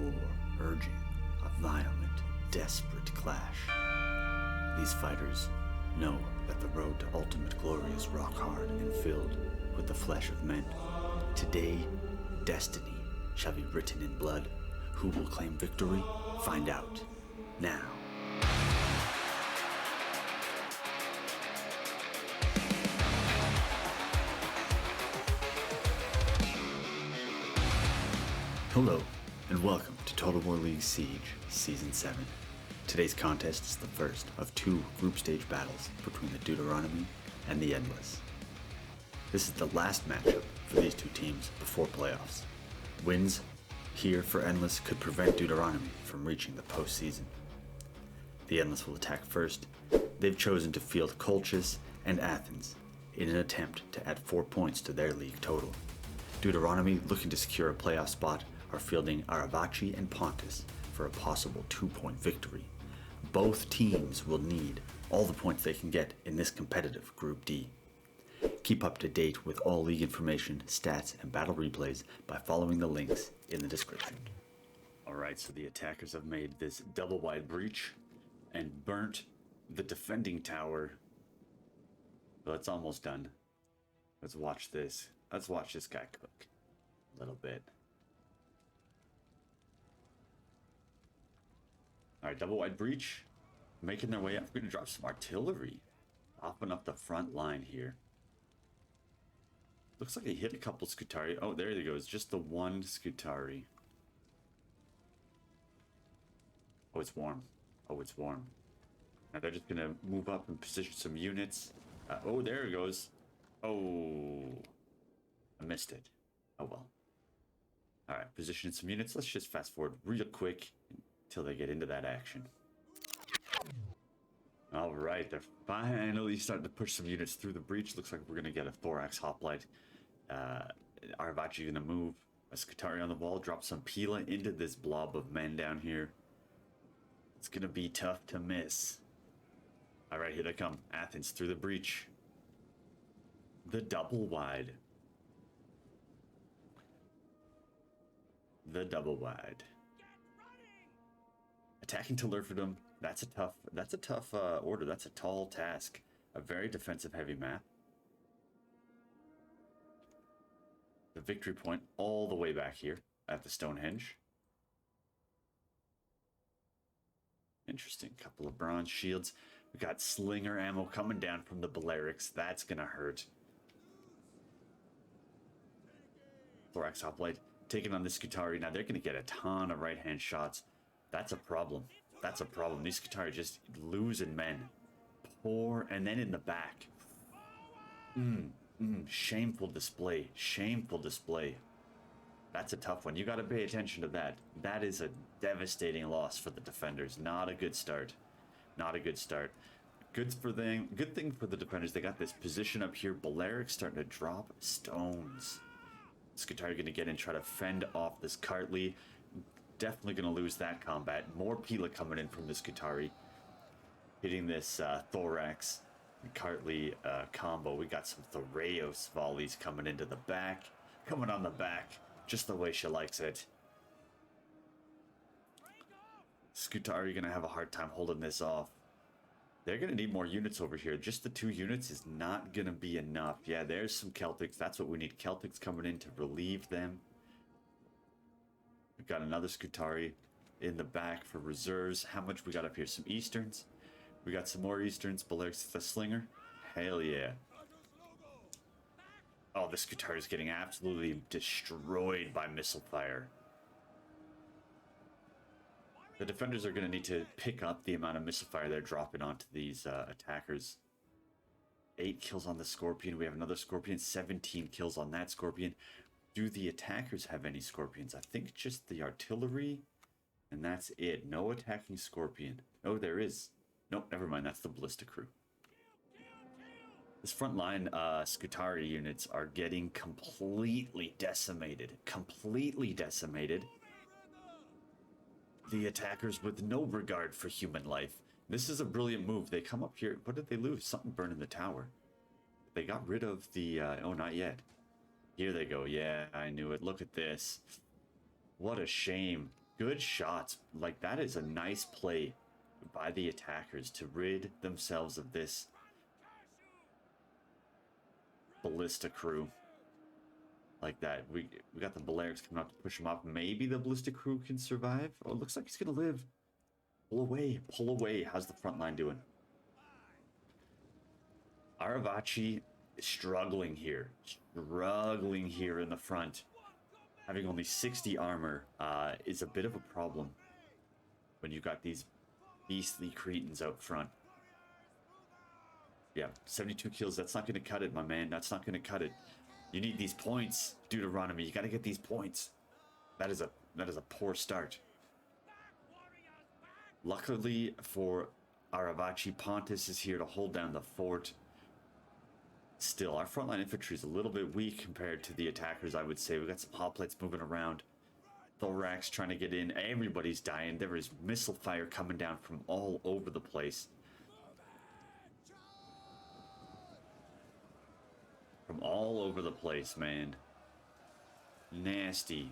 war urging a violent, desperate clash. These fighters know that the road to ultimate glory is rock hard and filled with the flesh of men. Today, destiny shall be written in blood. Who will claim victory? Find out now. Hello, and welcome to Total War League Siege Season 7. Today's contest is the first of two group stage battles between the Deuteronomy and the Endless. This is the last matchup for these two teams before playoffs. Wins here for Endless could prevent Deuteronomy from reaching the postseason. The Endless will attack first. They've chosen to field Colchis and Athens in an attempt to add 4 points to their league total. Deuteronomy, looking to secure a playoff spot, are fielding Aravachi and Pontus for a possible 2-point victory. Both teams will need all the points they can get in this competitive Group D. Keep up to date with all league information, stats, and battle replays by following the links in the description. Alright, so the attackers have made this double wide breach and burnt the defending tower. But it's almost done. Let's watch this. Let's watch this guy cook a little bit. Alright, double wide breach. Making their way up. We're going to drop some artillery. Open up the front line here. Looks like they hit a couple Scutari. Oh, there he goes. Just the one Scutari. Oh, it's warm. Oh, it's warm. Now they're just going to move up and position some units. Oh, there it goes. Oh, I missed it. Oh, well. Alright, position some units. Let's just fast forward real quick until they get into that action. Alright, they're finally starting to push some units through the breach. Looks like we're going to get a Thorax Hoplite. Aravachi going to move a Scutari on the wall, drop some Pila into this blob of men down here. It's going to be tough to miss. Alright, here they come. Athens through the breach. The double wide. The double wide. Attacking to Lurfordom. That's a tough order. That's a tall task. A very defensive heavy map. The victory point all the way back here at the Stonehenge. Interesting. Couple of bronze shields. We got slinger ammo coming down from the Balearics. That's gonna hurt. Thorax Hoplite taking on the Scutari. Now they're gonna get a ton of right-hand shots. That's a problem. That's a problem. These Scutari just losing men. Poor, and then in the back. Shameful display. Shameful display. That's a tough one. You got to pay attention to that. That is a devastating loss for the defenders. Not a good start. Not a good start. Good for them. Good thing for the defenders. They got this position up here. Balearic starting to drop stones. Scutari going to get in, try to fend off this Cartley. Definitely going to lose that combat. More Pila coming in from this Scutari. Hitting this Thorax and Cartley combo. We got some Thoreos volleys coming into the back. Coming on the back. Just the way she likes it. Scutari going to have a hard time holding this off. They're going to need more units over here. Just the 2 units is not going to be enough. Yeah, there's some Celtics. That's what we need. Celtics coming in to relieve them. We've got another Scutari in the back for reserves. How much we got up here? Some Easterns. We got some more Easterns. Balearic's the slinger. Hell yeah. Oh, this Scutari is getting absolutely destroyed by missile fire. The defenders are going to need to pick up the amount of missile fire they're dropping onto these attackers. 8 kills on the Scorpion. We have another Scorpion. 17 kills on that Scorpion. Do the attackers have any Scorpions? I think just the artillery, and that's it. No attacking Scorpion. Oh, there is. Nope, never mind. That's the Ballista crew. This frontline Scutari units are getting completely decimated. Completely decimated. The attackers with no regard for human life. This is a brilliant move. They come up here. What did they lose? Something burned in the tower. They got rid of the... oh, not yet. Here they go. Yeah, I knew it. Look at this. What a shame. Good shots. Like, that is a nice play by the attackers to rid themselves of this ballista crew. Like that. We got the Balearics coming up to push him up. Maybe the ballista crew can survive. Oh, it looks like he's gonna live. Pull away. Pull away. How's the front line doing? Aravachi is struggling here. Struggling here in the front. Having only 60 armor is a bit of a problem when you've got these beastly Cretans out front. Yeah, 72 kills. That's not going to cut it, my man. That's not going to cut it. You need these points, Deuteronomy. You got to get these points. That is a poor start. Luckily for Aravachi, Pontus is here to hold down the fort. Still, our frontline infantry is a little bit weak compared to the attackers, I would say. We got some hoplites moving around. Thorax trying to get in. Everybody's dying. There is missile fire coming down from all over the place. From all over the place, man. Nasty.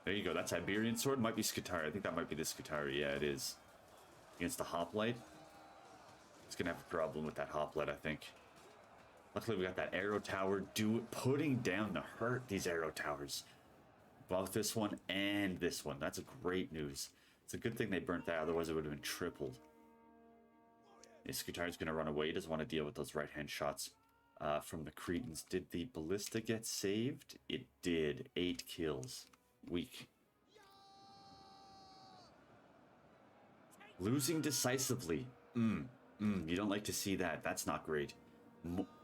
There you go. That's Iberian sword. Might be Skitari. I think that might be the Skitari. Yeah, it is. Against the hoplite. It's going to have a problem with that hoplite, I think. Luckily, we got that arrow tower putting down the hurt, these arrow towers. Both this one and this one. That's a great news. It's a good thing they burnt that, otherwise it would have been tripled. Skitari's going to run away. He doesn't want to deal with those right-hand shots from the Cretans. Did the ballista get saved? It did. 8 kills. Weak. Losing decisively. You don't like to see that. That's not great.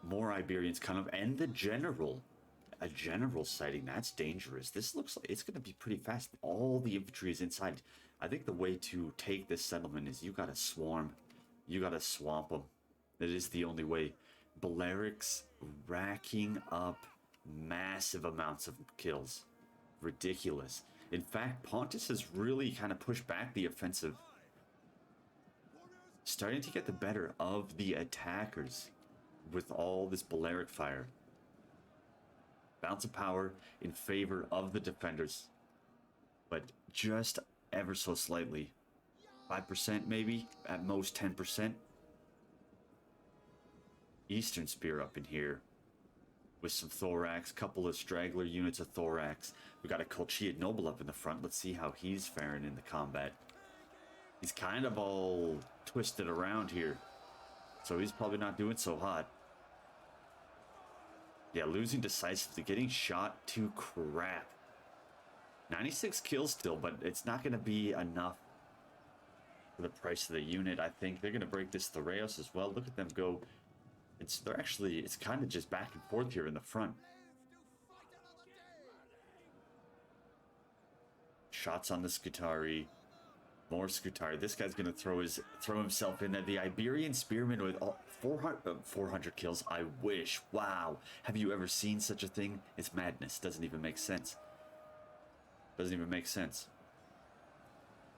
More Iberians kind of, and the general. A general sighting. That's dangerous. This looks like it's going to be pretty fast. All the infantry is inside. I think the way to take this settlement is you got to swarm. You got to swamp them. That is the only way. Balearics racking up massive amounts of kills. Ridiculous. In fact, Pontus has really kind of pushed back the offensive. Starting to get the better of the attackers with all this Balearic fire. Balance of power in favor of the defenders. But just ever so slightly. 5% maybe, at most 10%. Eastern Spear up in here. With some Thorax, couple of straggler units of Thorax. We got a Colchiad Noble up in the front. Let's see how he's faring in the combat. He's kind of all twisted around here. So he's probably not doing so hot. Yeah, losing decisively, getting shot to crap. 96 kills still, but it's not going to be enough for the price of the unit. I think they're going to break this Thoreos as well. Look at them go. It's kind of just back and forth here in the front. Shots on the Skitari. More Skitari. This guy's going to throw himself in there. The Iberian Spearman with 400 kills. I wish. Wow. Have you ever seen such a thing? It's madness. Doesn't even make sense. Doesn't even make sense.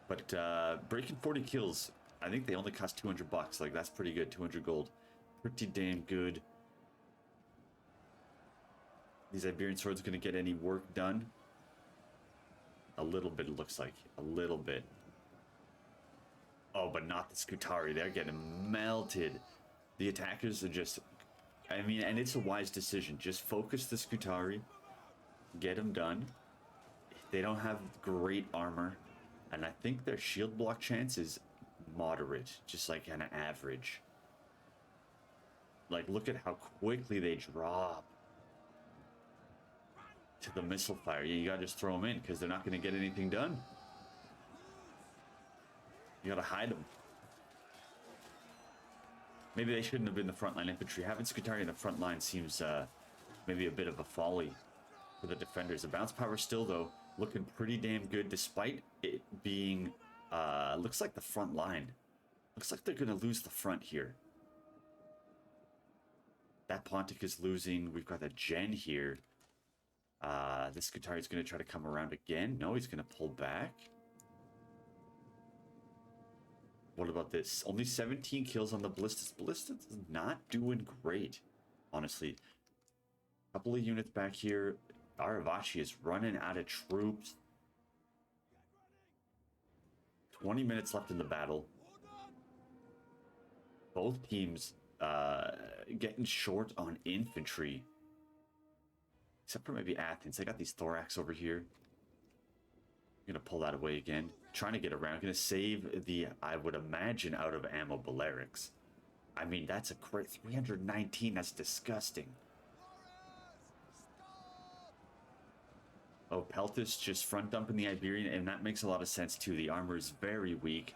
But breaking 40 kills, I think they only cost $200. Like, that's pretty good. 200 gold. Pretty damn good. These Iberian swords going to get any work done? A little bit, it looks like. A little bit. Oh, but not the Skutari. They're getting melted. The attackers are just... I mean, and it's a wise decision. Just focus the Skutari. Get them done. They don't have great armor. And I think their shield block chance is moderate. Just like kind of average. Like, look at how quickly they drop to the missile fire. You gotta just throw them in, because they're not gonna get anything done. You gotta hide them. Maybe they shouldn't have been the frontline infantry. Having Skutari in the front line seems maybe a bit of a folly for the defenders. The bounce power still, though, looking pretty damn good, despite it being... looks like the front line. Looks like they're gonna lose the front here. That Pontic is losing. We've got a Gen here. This Skutari is going to try to come around again. No, he's going to pull back. What about this? Only 17 kills on the Ballistas. Ballistas is not doing great, honestly. Couple of units back here. Aravachi is running out of troops. 20 minutes left in the battle. Both teams getting short on infantry. Except for maybe Athens. They got these thorax over here. I'm going to pull that away again. Trying to get around. Going to save the, I would imagine, out of ammo Balearics. I mean, that's a crit. 319. That's disgusting. Oh, Peltis just front dumping the Iberian, and that makes a lot of sense too. The armor is very weak.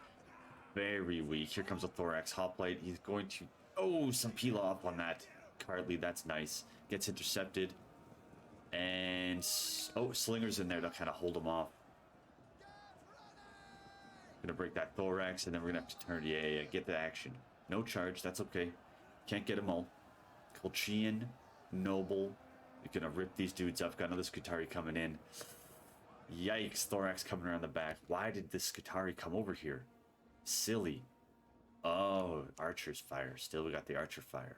Very weak. Here comes a thorax hoplite. He's going to... Oh, some peel off on that Cartley. That's nice. Gets intercepted. And... Oh, Slinger's in there to kind of hold him off. Gonna break that thorax, and then we're gonna have to turn... Yeah, get the action. No charge. That's okay. Can't get them all. Colchian, Noble. You're gonna rip these dudes up. Got another Skutari coming in. Yikes, thorax coming around the back. Why did this Skutari come over here? Silly. Oh, archer's fire. Still, we got the archer fire.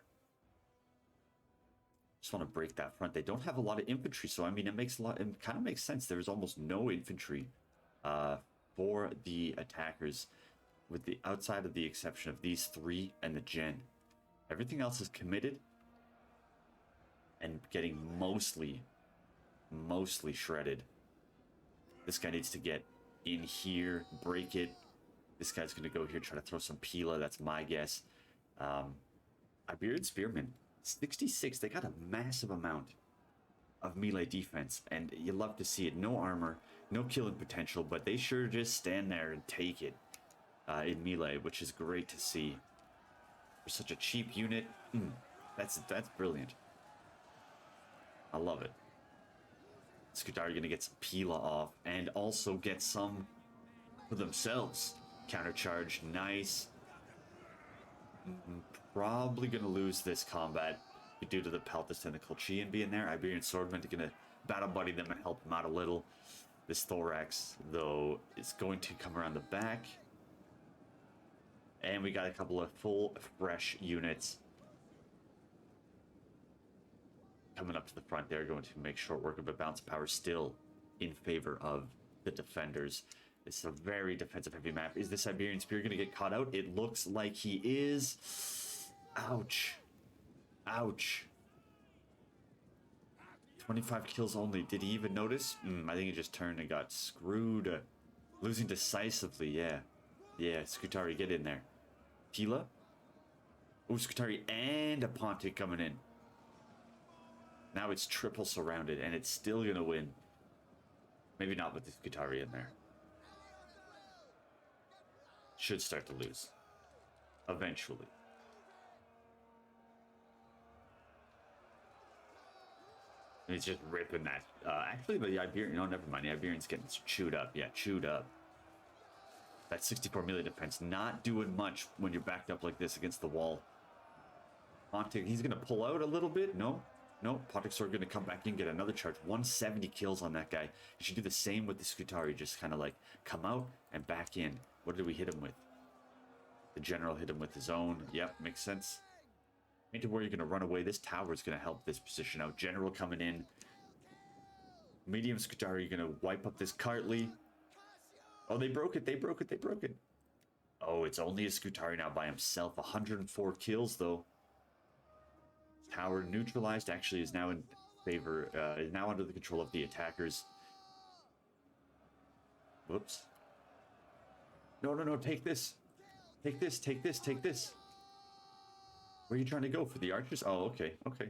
Just want to break that front. They don't have a lot of infantry, so I mean, it makes a lot. It kind of makes sense. There's almost no infantry for the attackers, with the outside of the exception of these three and the gen. Everything else is committed and getting mostly shredded. This guy needs to get in here, break it. This guy's going to go here, try to throw some Pila. That's my guess. Iberian Spearmen, 66. They got a massive amount of melee defense, and you love to see it. No armor, no killing potential, but they sure just stand there and take it in melee, which is great to see. For such a cheap unit, that's brilliant. I love it. Skutari going to get some Pila off, and also get some for themselves. Countercharge, nice. Probably going to lose this combat due to the Peltis and the Colchian being there. Iberian Swordmen are going to battle buddy them and help them out a little. This Thorax, though, is going to come around the back. And we got a couple of full, fresh units coming up to the front. They're going to make short work of it. Bounce power still in favor of the defenders. This is a very defensive heavy map. Is this Iberian Spear going to get caught out? It looks like he is. Ouch. Ouch. 25 kills only. Did he even notice? I think he just turned and got screwed. Losing decisively, yeah. Yeah, Skutari, get in there. Pila? Oh, Skutari and a Pontic coming in. Now it's triple surrounded, and it's still going to win. Maybe not with the Skutari in there. Should start to lose. Eventually. And he's just ripping that. Actually, the Iberian... No, never mind. The Iberian's getting chewed up. Yeah, chewed up. That 64 melee defense not doing much when you're backed up like this against the wall. Pontic, he's going to pull out a little bit. No. No, Pontic's Sword going to come back in, get another charge. 170 kills on that guy. You should do the same with the Skutari. Just kind of like come out and back in. What did we hit him with? The General hit him with his own. Yep, makes sense. Into where you're going to run away. This tower is going to help this position out. General coming in. Medium Skutari, you're going to wipe up this Cartley. Oh, they broke it. They broke it. They broke it. Oh, it's only a Skutari now by himself. 104 kills, though. Tower neutralized. Actually is now in favor, is now under the control of the attackers. Whoops. No, no, no, take this. Take this, take this, take this. Where are you trying to go? For the archers? Oh, okay, okay.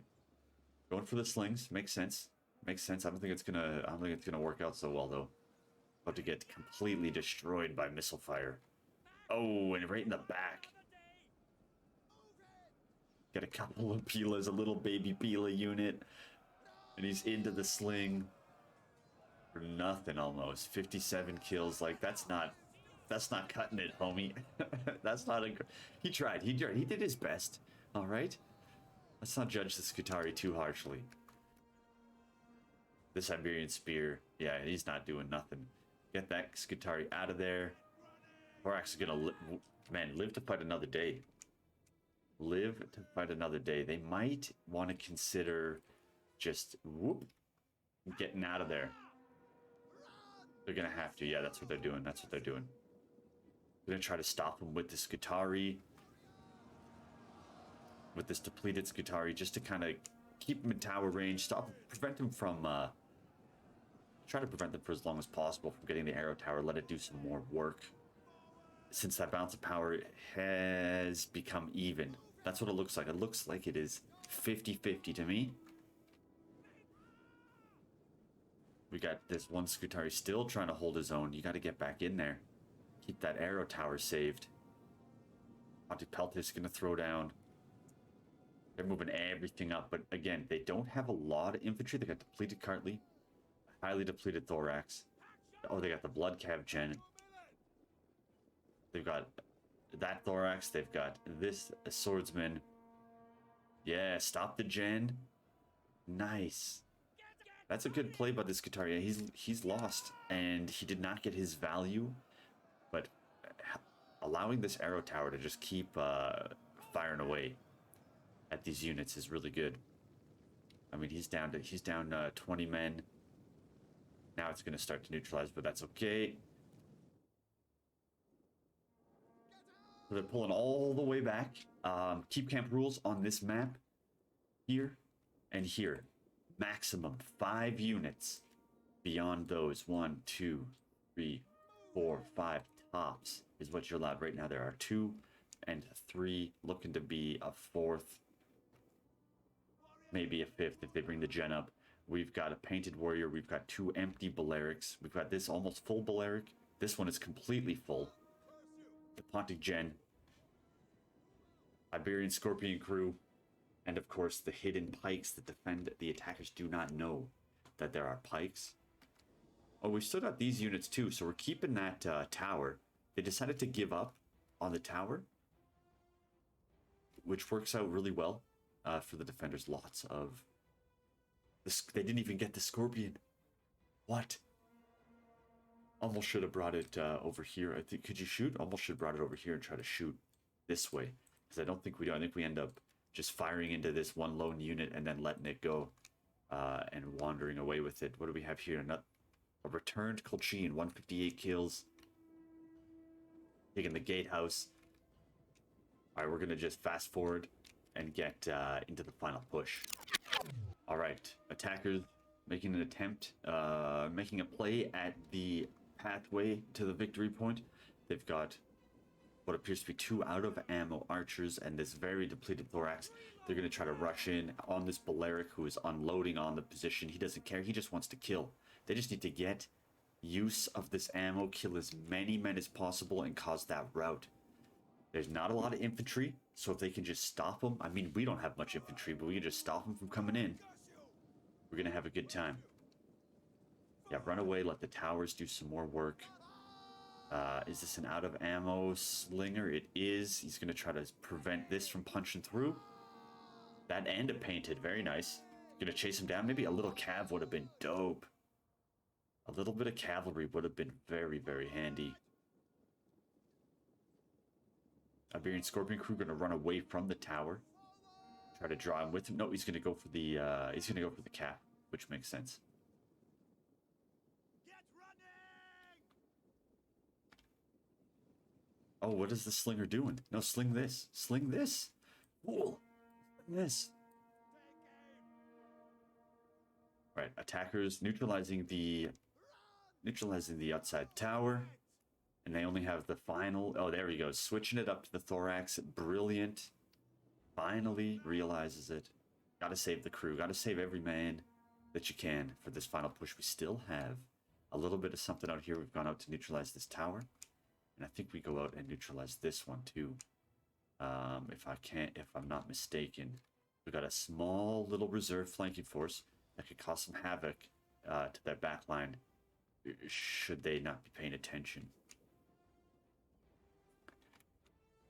Going for the slings. Makes sense. Makes sense. I don't think it's gonna work out so well, though. About to get completely destroyed by missile fire. Oh, and right in the back. Got a couple of Pilas, a little baby Pila unit. And he's into the sling. For nothing almost. 57 kills. Like, that's not cutting it, homie. That's not a... He tried. He did his best. Alright? Let's not judge the Skutari too harshly. This Iberian Spear. Yeah, he's not doing nothing. Get that Skutari out of there. Thorax is gonna... Man, live to fight another day. Live to fight another day. They might want to consider just... Whoop. getting out of there. They're gonna have to. Yeah, that's what they're doing. That's what they're doing. We're gonna try to stop them with this Skitari. With this depleted Skitari, just to kind of keep them in tower range. Prevent them from... try to prevent them for as long as possible from getting the arrow tower. Let it do some more work. Since that balance of power has become even. That's what it looks like. It looks like it is 50-50 to me. We got this one Skutari still trying to hold his own. You got to get back in there. Keep that arrow tower saved. Pontic Peltis is going to throw down. They're moving everything up. But again, they don't have a lot of infantry. They got depleted Cartley. Highly depleted Thorax. Oh, they got the Blood Cav Gen. They've got that Thorax. They've got this Swordsman. Yeah, stop the Gen. Nice. That's a good play by this Kataria. He's lost, and he did not get his value, but allowing this arrow tower to just keep firing away at these units is really good. I mean, he's down 20 men. Now it's going to start to neutralize, but that's okay. So they're pulling all the way back. Keep camp rules on this map here and here. Maximum 5 units. Beyond those 1, 2, 3, 4, 5 tops is what you're allowed right now. There are 2 and 3 looking to be a 4th, maybe a 5th if they bring the gen up. We've got a painted warrior. We've got 2 empty Balerics. We've got this almost full Baleric. This one is completely full. The Pontic Gen, Iberian Scorpion crew, and of course the hidden pikes that defend. The attackers do not know that there are pikes. Oh, we still got these units too, so we're keeping that tower. They decided to give up on the tower, which works out really well for the defenders. Lots of... They didn't even get the Scorpion. What? Almost should have brought it over here. I think, could you shoot? Almost should have brought it over here and try to shoot this way. Because I don't think we do. I think we end up just firing into this one lone unit and then letting it go and wandering away with it. What do we have here? A returned Colchine, 158 kills. Taking the gatehouse. All right, we're going to just fast forward and get into the final push. All right, attackers making an attempt, making a play at the pathway to the victory point. They've got what appears to be 2 out of ammo archers and this very depleted Thorax. They're going to try to rush in on this Baleric who is unloading on the position. He doesn't care. He just wants to kill. They just need to get use of this ammo, kill as many men as possible, and cause that rout. There's not a lot of infantry, so if they can just stop them... I mean, we don't have much infantry, but we can just stop them from coming in. We're going to have a good time. Yeah, run away, let the towers do some more work. Is this an out of ammo slinger? It is. He's going to try to prevent this from punching through. That and a painted. Very nice. Going to chase him down. Maybe a little cav would have been dope. A little bit of cavalry would have been very, very handy. Iberian Scorpion crew going to run away from the tower. Try to draw him with him. No, he's going to go for the cap, which makes sense. Oh, what is the slinger doing? No, sling this. Sling this. Fool. Sling this. Right, attackers neutralizing the outside tower. And they only have the final... Oh, there he goes. Switching it up to the Thorax. Brilliant. Finally realizes it. Gotta save the crew. Gotta save every man that you can for this final push. We still have a little bit of something out here. We've gone out to neutralize this tower. And I think we go out and neutralize this one too. If I'm not mistaken. We've got a small little reserve flanking force that could cause some havoc to their backline should they not be paying attention.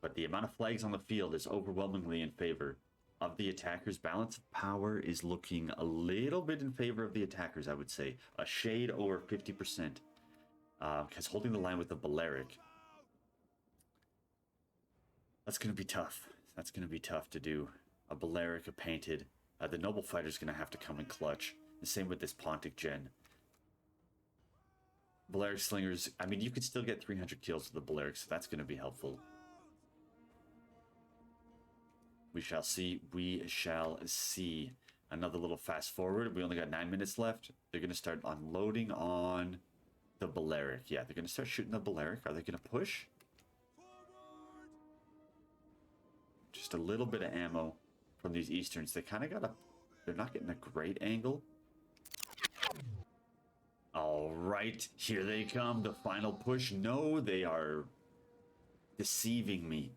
But the amount of flags on the field is overwhelmingly in favor of the attackers. Balance of power is looking a little bit in favor of the attackers, I would say. A shade over 50%. Because holding the line with the Baleric, that's going to be tough. That's going to be tough to do. A Baleric, a painted. The Noble Fighter's going to have to come in clutch. The same with this Pontic Gen. Balearic Slingers, I mean, you could still get 300 kills with the Balearic, so that's going to be helpful. We shall see. We shall see. Another little fast forward. We only got 9 minutes left. They're going to start unloading on the Balearic. Yeah, they're going to start shooting the Balearic. Are they going to push? Just a little bit of ammo from these Easterns. They kind of got a... They're not getting a great angle. All right, here they come. The final push. No, they are deceiving me.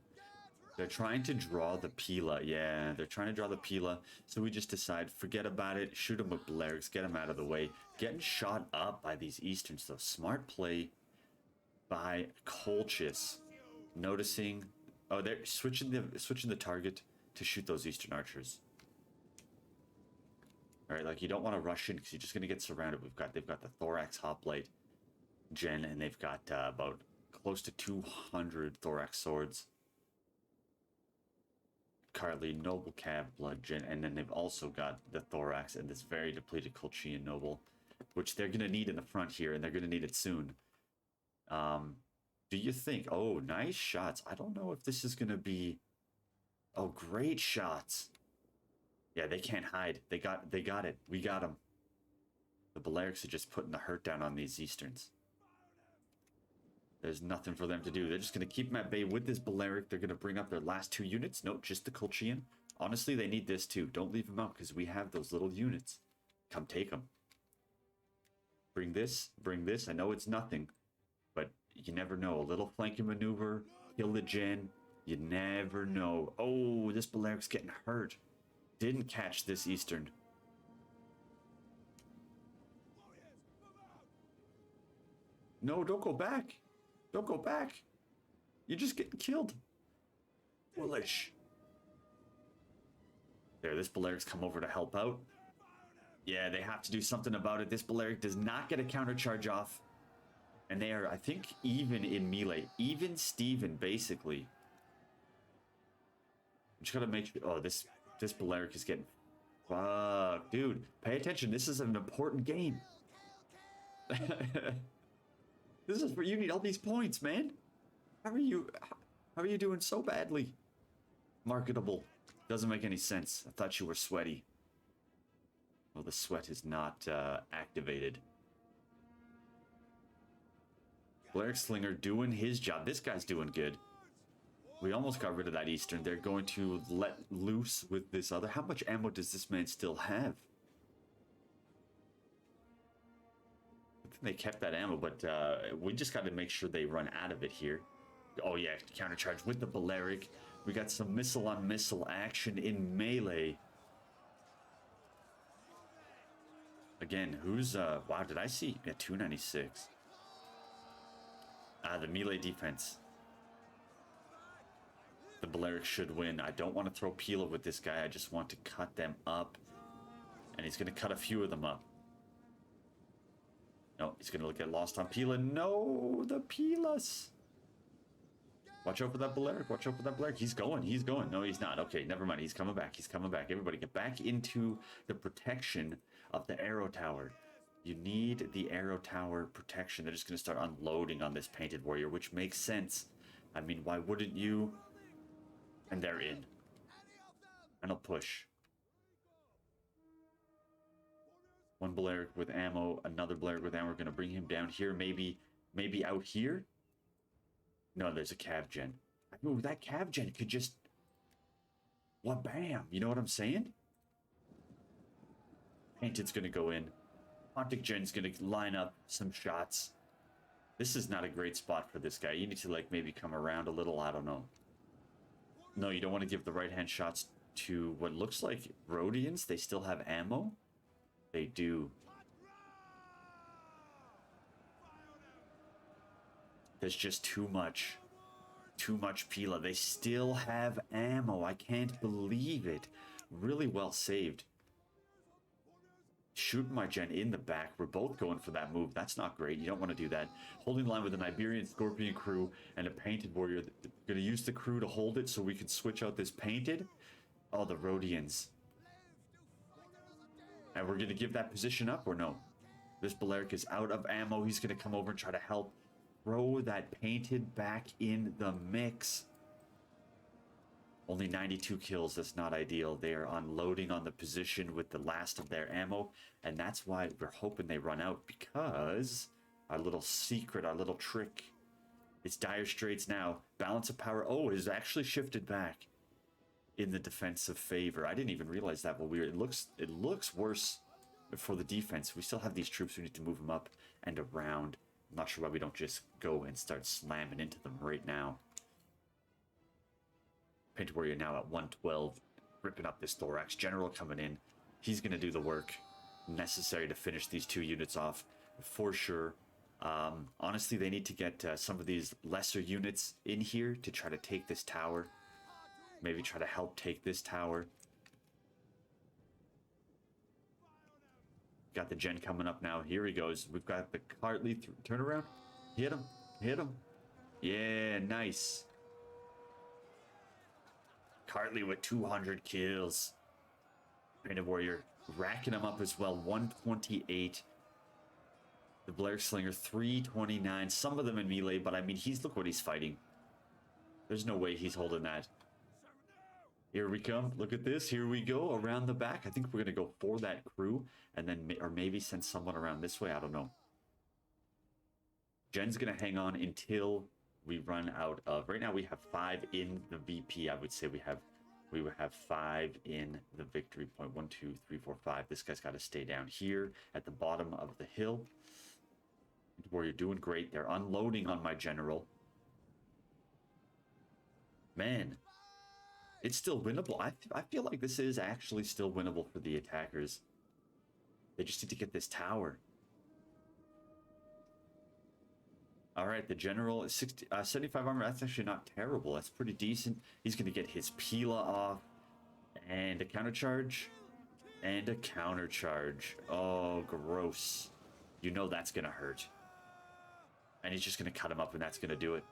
They're trying to draw the Pila. Yeah, they're trying to draw the Pila. So we just decide, forget about it. Shoot them with Balearics. Get them out of the way. Getting shot up by these Easterns, though. Smart play by Colchis. Noticing... Oh, they're switching the target to shoot those Eastern archers. All right, like you don't want to rush in because you're just gonna get surrounded. They've got the Thorax Hoplite Gen, and they've got about close to 200 Thorax swords. Carly Noble Cav Blood Gen, and then they've also got the Thorax and this very depleted Colchian Noble, which they're gonna need in the front here, and they're gonna need it soon. Do you think? Oh, nice shots. I don't know if this is gonna be. Oh, great shots. Yeah, they can't hide. They got it. We got them. The Balearics are just putting the hurt down on these Easterns. There's nothing for them to do. They're just going to keep them at bay with this Balearic. They're going to bring up their last 2 units. Nope, just the Colchian. Honestly, they need this too. Don't leave them out because we have those little units. Come take them. Bring this. Bring this. I know it's nothing, but you never know. A little flanking maneuver. Kill the Gen. You never know. Oh, this Baleric's getting hurt. Didn't catch this Eastern. No, don't go back. Don't go back. You're just getting killed. Foolish. There, this Baleric's come over to help out. Yeah, they have to do something about it. This Balearic does not get a countercharge off. And they are, I think, even in melee. Even Steven, basically. I'm just gotta make sure... Oh, this Balearic is getting... Fuck, dude. Pay attention. This is an important game. This is where you need all these points, man. How are you doing so badly? Marketable. Doesn't make any sense. I thought you were sweaty. Well, the sweat is not activated. Balearic Slinger doing his job. This guy's doing good. We almost got rid of that Eastern. They're going to let loose with this other. How much ammo does this man still have? I think they kept that ammo, but we just got to make sure they run out of it here. Oh yeah, countercharge with the Balearic. We got some missile on missile action in melee. Again, who's wow, did I see? Yeah, 296. The melee defense. The Balearic should win. I don't want to throw Pila with this guy. I just want to cut them up. And he's going to cut a few of them up. No, he's going to get lost on Pila. No, the Pilas. Watch out for that Balearic. Watch out for that Balearic. He's going. He's going. No, he's not. Okay, never mind. He's coming back. He's coming back. Everybody get back into the protection of the arrow tower. You need the arrow tower protection. They're just going to start unloading on this painted warrior, which makes sense. I mean, why wouldn't you? And they're in. And I'll push. One Balearic with ammo, another Balearic with ammo. We're going to bring him down here. Maybe out here? No, there's a Cav Gen. Ooh, that Cav Gen could just... What, bam! You know what I'm saying? Painted's going to go in. Pontic Gen's going to line up some shots. This is not a great spot for this guy. You need to, like, maybe come around a little. I don't know. No, you don't want to give the right-hand shots to what looks like Rhodians. They still have ammo. They do. There's just too much. Too much Pila. They still have ammo. I can't believe it. Really well saved. Shooting my Gen in the back. We're both going for that move. That's not great. You don't want to do that. Holding line with an Iberian Scorpion crew and a Painted Warrior. Going to use the crew to hold it so we can switch out this Painted. Oh, the Rhodians. And we're going to give that position up or no? This Balearic is out of ammo. He's going to come over and try to help throw that painted back in the mix. Only 92 kills. That's not ideal. They are unloading on the position with the last of their ammo. And that's why we're hoping they run out, because our little secret, our little trick, it's dire straits now. Balance of power, oh, has actually shifted back in the defensive favor. I didn't even realize that. But it looks worse for the defense. We still have these troops. We need to move them up and around. I'm not sure why we don't just go and start slamming into them right now. Painted Warrior now at 112, ripping up this Thorax. General coming in. He's going to do the work necessary to finish these two units off for sure. Honestly, they need to get some of these lesser units in here to try to take this tower. Maybe try to help take this tower. Got the gen coming up now. Here he goes. We've got the Hartley turnaround. Hit him. Hit him. Yeah, nice. Hartley with 200 kills. Painted Warrior racking them up as well. 128. The Blair Slinger 329. Some of them in melee, but I mean, look what he's fighting. There's no way he's holding that. Here we come. Look at this. Here we go around the back. I think we're going to go for that crew and then or maybe send someone around this way. I don't know. Jen's going to hang on until we run out of. Right now we have 5 in the VP. I would say we would have 5 in the victory point. 1, 2, 3, 4, 5. This guy's got to stay down here at the bottom of the hill. Where you're doing great. They're unloading on my general. Man, it's still winnable. I feel like this is actually still winnable for the attackers. They just need to get this tower. All right, the general is 75 armor. That's actually not terrible. That's pretty decent. He's going to get his Pila off. And a countercharge. And a countercharge. Oh, gross. You know that's going to hurt. And he's just going to cut him up, and that's going to do it.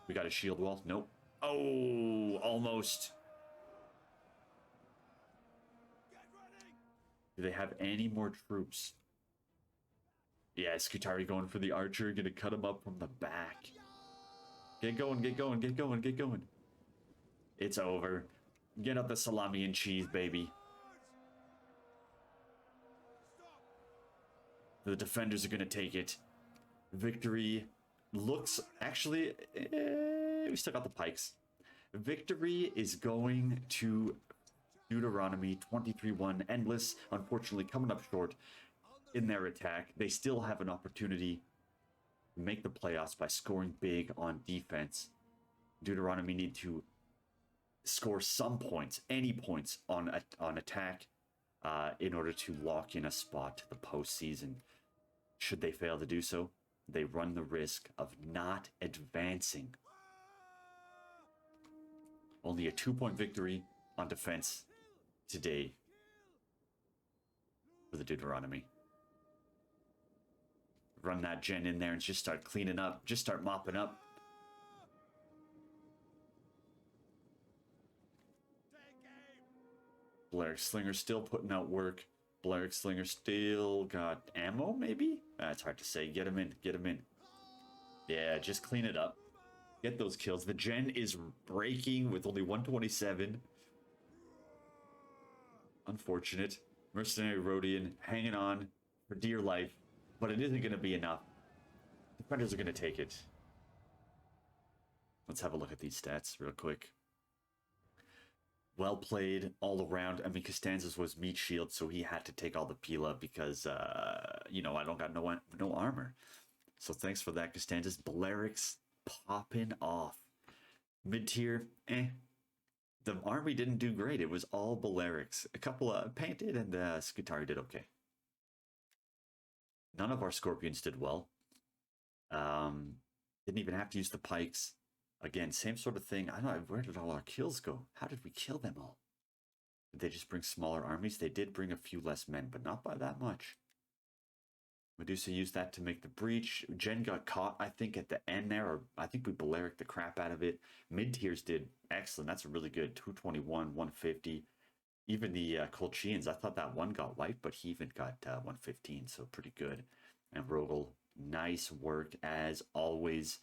We got a shield wall. Nope. Oh, almost. Do they have any more troops? Yeah, Skutari going for the archer. Gonna cut him up from the back. Get going, get going, get going, get going. It's over. Get up the salami and cheese, baby. The defenders are gonna take it. Victory looks... Actually, we still got the pikes. Victory is going to Deuteronomy 23-1 Endless. Unfortunately, coming up short in their attack. They still have an opportunity to make the playoffs by scoring big on defense. Deuteronomy need to score some points, any points on attack, in order to lock in a spot to the postseason. Should they fail to do so, they run the risk of not advancing. Only a 2-point victory on defense today for the Deuteronomy. Run that gen in there and just start cleaning up. Just start mopping up. Balearic Slinger still putting out work. Balearic Slinger still got ammo, maybe? It's hard to say. Get him in. Get him in. Yeah, just clean it up. Get those kills. The gen is breaking with only 127. Unfortunate. Mercenary Rhodian hanging on for dear life. But it isn't going to be enough. Defenders are going to take it. Let's have a look at these stats real quick. Well played all around. I mean, Costanza's was meat shield, so he had to take all the Pila because, you know, I don't got no armor. So thanks for that, Costanza's. Balearic's popping off. Mid-tier, The army didn't do great. It was all Balearics. A couple of Painted and Skutari did okay. None of our Scorpions did well. Didn't even have to use the pikes. Again, same sort of thing. I don't know, where did all our kills go? How did we kill them all? Did they just bring smaller armies? They did bring a few less men, but not by that much. Medusa used that to make the breach. Jen got caught, I think, at the end there, or I think we Balearic the crap out of it. Mid-tiers did excellent. That's a really good 221, 150. Even the Colchians, I thought that one got wiped, but he even got 115, so pretty good. And Rogel, nice work as always.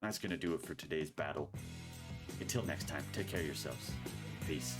That's going to do it for today's battle. Until next time, take care of yourselves. Peace.